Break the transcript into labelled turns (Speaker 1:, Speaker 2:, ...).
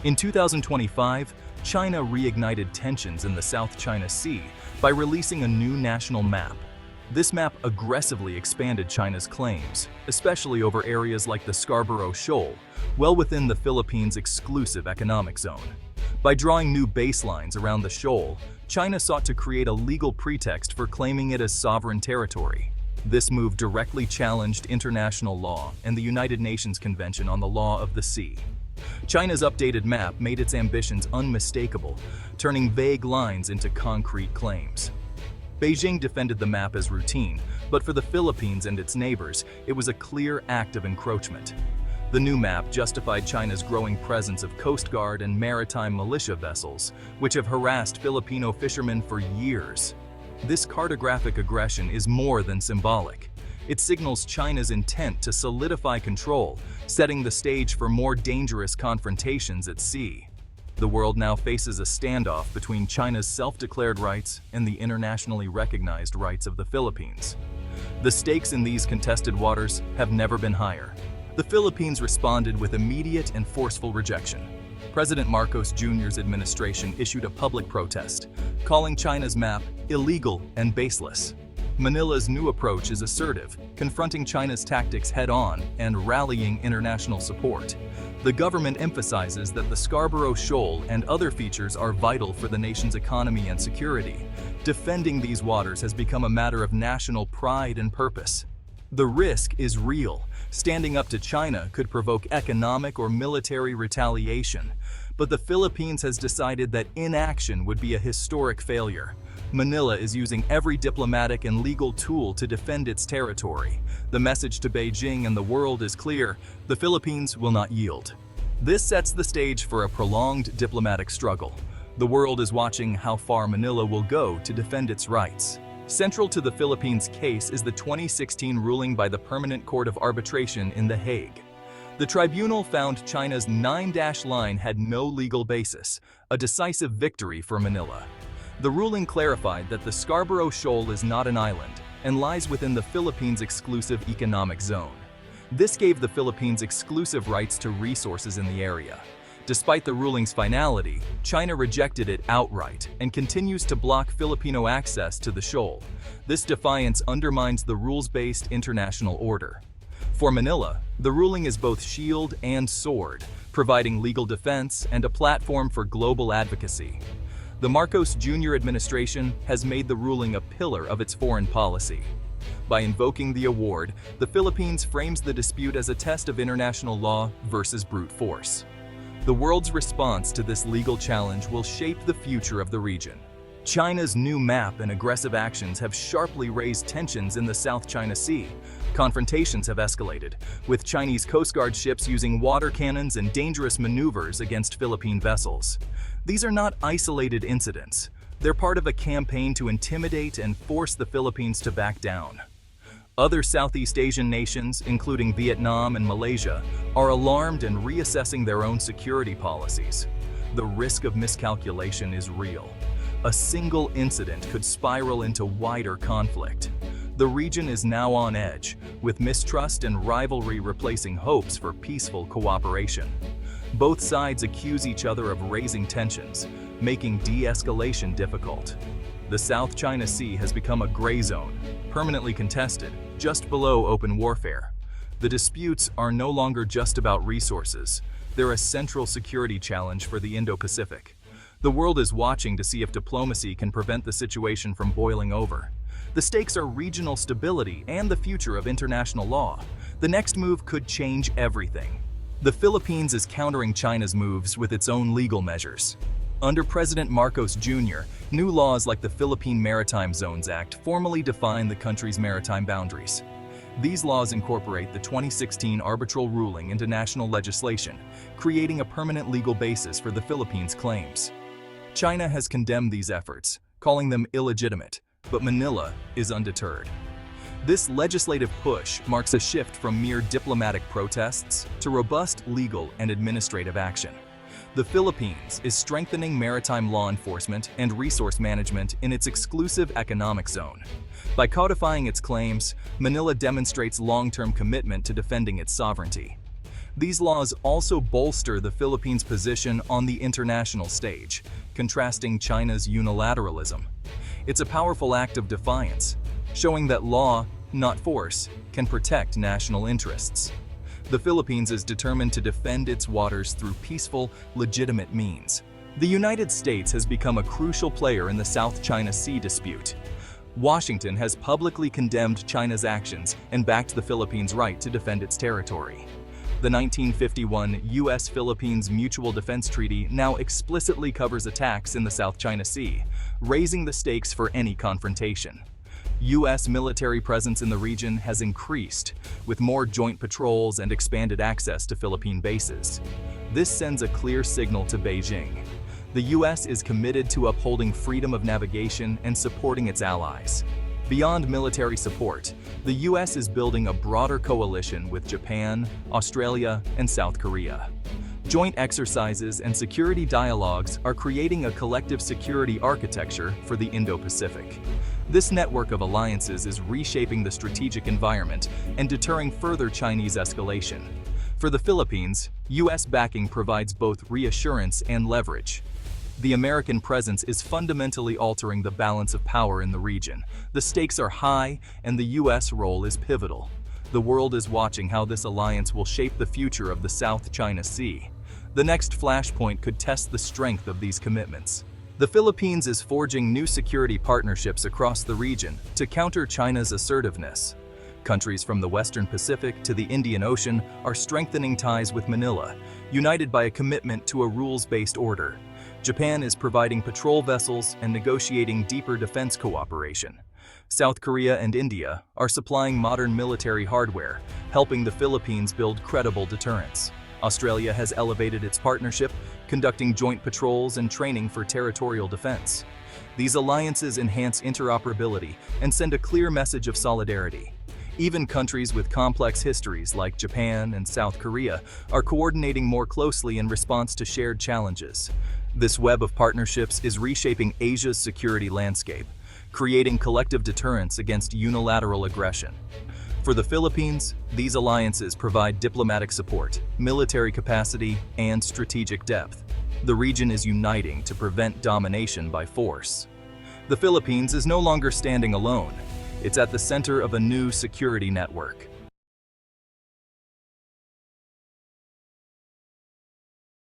Speaker 1: In 2025, China reignited tensions in the South China Sea by releasing a new national map. This map aggressively expanded China's claims, especially over areas like the Scarborough Shoal, well within the Philippines' exclusive economic zone. By drawing new baselines around the shoal, China sought to create a legal pretext for claiming it as sovereign territory. This move directly challenged international law and the United Nations Convention on the Law of the Sea. China's updated map made its ambitions unmistakable, turning vague lines into concrete claims. Beijing defended the map as routine, but for the Philippines and its neighbors, it was a clear act of encroachment. The new map justified China's growing presence of Coast Guard and maritime militia vessels, which have harassed Filipino fishermen for years. This cartographic aggression is more than symbolic. It signals China's intent to solidify control, setting the stage for more dangerous confrontations at sea. The world now faces a standoff between China's self-declared rights and the internationally recognized rights of the Philippines. The stakes in these contested waters have never been higher. The Philippines responded with immediate and forceful rejection. President Marcos Jr.'s administration issued a public protest, calling China's map illegal and baseless. Manila's new approach is assertive, confronting China's tactics head-on and rallying international support. The government emphasizes that the Scarborough Shoal and other features are vital for the nation's economy and security. Defending these waters has become a matter of national pride and purpose. The risk is real. Standing up to China could provoke economic or military retaliation, but the Philippines has decided that inaction would be a historic failure. Manila is using every diplomatic and legal tool to defend its territory. The message to Beijing and the world is clear: the Philippines will not yield. This sets the stage for a prolonged diplomatic struggle. The world is watching how far Manila will go to defend its rights. Central to the Philippines' case is the 2016 ruling by the Permanent Court of Arbitration in The Hague. The tribunal found China's 9-dash line had no legal basis, a decisive victory for Manila. The ruling clarified that the Scarborough Shoal is not an island and lies within the Philippines' exclusive economic zone. This gave the Philippines exclusive rights to resources in the area. Despite the ruling's finality, China rejected it outright and continues to block Filipino access to the shoal. This defiance undermines the rules-based international order. For Manila, the ruling is both shield and sword, providing legal defense and a platform for global advocacy. The Marcos Jr. administration has made the ruling a pillar of its foreign policy. By invoking the award, the Philippines frames the dispute as a test of international law versus brute force. The world's response to this legal challenge will shape the future of the region. China's new map and aggressive actions have sharply raised tensions in the South China Sea. Confrontations have escalated, with Chinese Coast Guard ships using water cannons and dangerous maneuvers against Philippine vessels. These are not isolated incidents. They're part of a campaign to intimidate and force the Philippines to back down. Other Southeast Asian nations, including Vietnam and Malaysia, are alarmed and reassessing their own security policies. The risk of miscalculation is real. A single incident could spiral into wider conflict. The region is now on edge, with mistrust and rivalry replacing hopes for peaceful cooperation. Both sides accuse each other of raising tensions, making de-escalation difficult. The South China Sea has become a gray zone, permanently contested, just below open warfare. The disputes are no longer just about resources. They're a central security challenge for the Indo-Pacific. The world is watching to see if diplomacy can prevent the situation from boiling over. The stakes are regional stability and the future of international law. The next move could change everything. The Philippines is countering China's moves with its own legal measures. Under President Marcos Jr., new laws like the Philippine Maritime Zones Act formally define the country's maritime boundaries. These laws incorporate the 2016 arbitral ruling into national legislation, creating a permanent legal basis for the Philippines' claims. China has condemned these efforts, calling them illegitimate, but Manila is undeterred. This legislative push marks a shift from mere diplomatic protests to robust legal and administrative action. The Philippines is strengthening maritime law enforcement and resource management in its exclusive economic zone. By codifying its claims, Manila demonstrates long-term commitment to defending its sovereignty. These laws also bolster the Philippines' position on the international stage, contrasting China's unilateralism. It's a powerful act of defiance, showing that law, not force, can protect national interests. The Philippines is determined to defend its waters through peaceful, legitimate means. The United States has become a crucial player in the South China Sea dispute. Washington has publicly condemned China's actions and backed the Philippines' right to defend its territory. The 1951 U.S.-Philippines Mutual Defense Treaty now explicitly covers attacks in the South China Sea, raising the stakes for any confrontation. U.S. military presence in the region has increased, with more joint patrols and expanded access to Philippine bases. This sends a clear signal to Beijing. The U.S. is committed to upholding freedom of navigation and supporting its allies. Beyond military support, the U.S. is building a broader coalition with Japan, Australia, and South Korea. Joint exercises and security dialogues are creating a collective security architecture for the Indo-Pacific. This network of alliances is reshaping the strategic environment and deterring further Chinese escalation. For the Philippines, U.S. backing provides both reassurance and leverage. The American presence is fundamentally altering the balance of power in the region. The stakes are high, and the U.S. role is pivotal. The world is watching how this alliance will shape the future of the South China Sea. The next flashpoint could test the strength of these commitments. The Philippines is forging new security partnerships across the region to counter China's assertiveness. Countries from the Western Pacific to the Indian Ocean are strengthening ties with Manila, united by a commitment to a rules-based order. Japan is providing patrol vessels and negotiating deeper defense cooperation. South Korea and India are supplying modern military hardware, helping the Philippines build credible deterrence. Australia has elevated its partnership, conducting joint patrols and training for territorial defense. These alliances enhance interoperability and send a clear message of solidarity. Even countries with complex histories like Japan and South Korea are coordinating more closely in response to shared challenges. This web of partnerships is reshaping Asia's security landscape, creating collective deterrence against unilateral aggression. For the Philippines, these alliances provide diplomatic support, military capacity, and strategic depth. The region is uniting to prevent domination by force. The Philippines is no longer standing alone. It's at the center of a new security network.